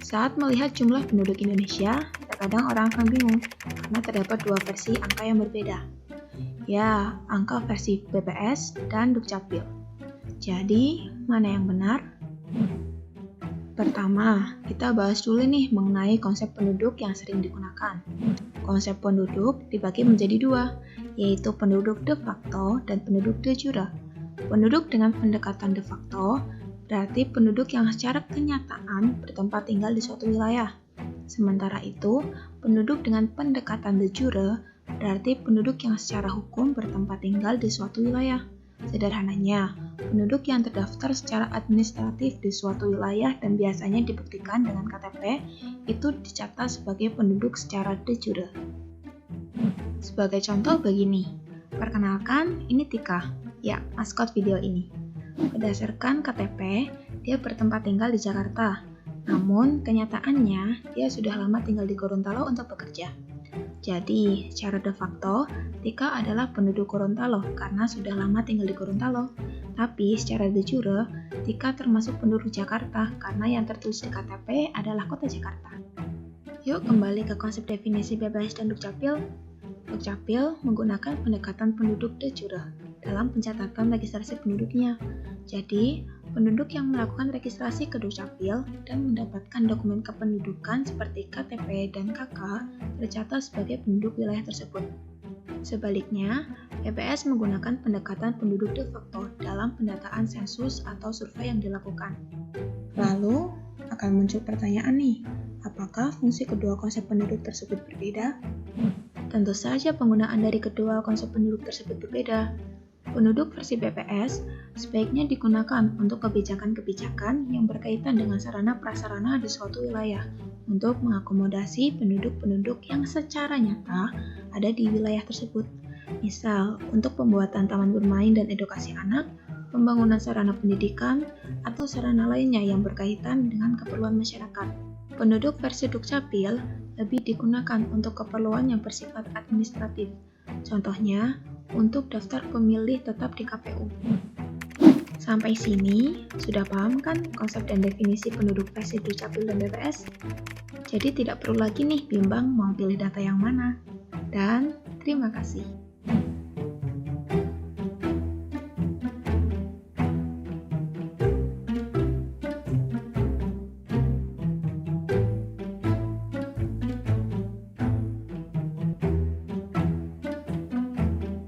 Saat melihat jumlah penduduk Indonesia, terkadang orang akan bingung karena terdapat dua versi angka yang berbeda. Ya, angka versi BPS dan Dukcapil. Jadi, mana yang benar? Pertama, kita bahas dulu nih mengenai konsep penduduk yang sering digunakan. Konsep penduduk dibagi menjadi dua, yaitu penduduk de facto dan penduduk de jure. Penduduk dengan pendekatan de facto berarti penduduk yang secara kenyataan bertempat tinggal di suatu wilayah. Sementara itu, penduduk dengan pendekatan de jure berarti penduduk yang secara hukum bertempat tinggal di suatu wilayah. Sederhananya, penduduk yang terdaftar secara administratif di suatu wilayah dan biasanya dibuktikan dengan KTP itu dicatat sebagai penduduk secara de jure. Sebagai contoh begini, perkenalkan ini Tika, ya maskot video ini. Berdasarkan KTP, dia bertempat tinggal di Jakarta, namun kenyataannya dia sudah lama tinggal di Gorontalo untuk bekerja. Jadi, secara de facto, Tika adalah penduduk Gorontalo karena sudah lama tinggal di Gorontalo. Tapi, secara de jure, Tika termasuk penduduk Jakarta karena yang tertulis di KTP adalah kota Jakarta. Yuk kembali ke konsep definisi BPS dan Dukcapil. Dukcapil menggunakan pendekatan penduduk de jure dalam pencatatan registrasi penduduknya. Jadi, penduduk yang melakukan registrasi ke Dukcapil dan mendapatkan dokumen kependudukan seperti KTP dan KK tercatat sebagai penduduk wilayah tersebut. Sebaliknya, BPS menggunakan pendekatan penduduk de facto dalam pendataan sensus atau survei yang dilakukan. Lalu, akan muncul pertanyaan nih, apakah fungsi kedua konsep penduduk tersebut berbeda? Tentu saja penggunaan dari kedua konsep penduduk tersebut berbeda. Penduduk versi BPS sebaiknya digunakan untuk kebijakan-kebijakan yang berkaitan dengan sarana-prasarana di suatu wilayah untuk mengakomodasi penduduk-penduduk yang secara nyata ada di wilayah tersebut. Misal, untuk pembuatan taman bermain dan edukasi anak, pembangunan sarana pendidikan, atau sarana lainnya yang berkaitan dengan keperluan masyarakat. Penduduk versi Dukcapil lebih digunakan untuk keperluan yang bersifat administratif. Contohnya, untuk daftar pemilih tetap di KPU. Sampai sini, sudah paham kan konsep dan definisi penduduk versi Dukcapil dan BPS? Jadi tidak perlu lagi nih bimbang mau pilih data yang mana. Dan terima kasih.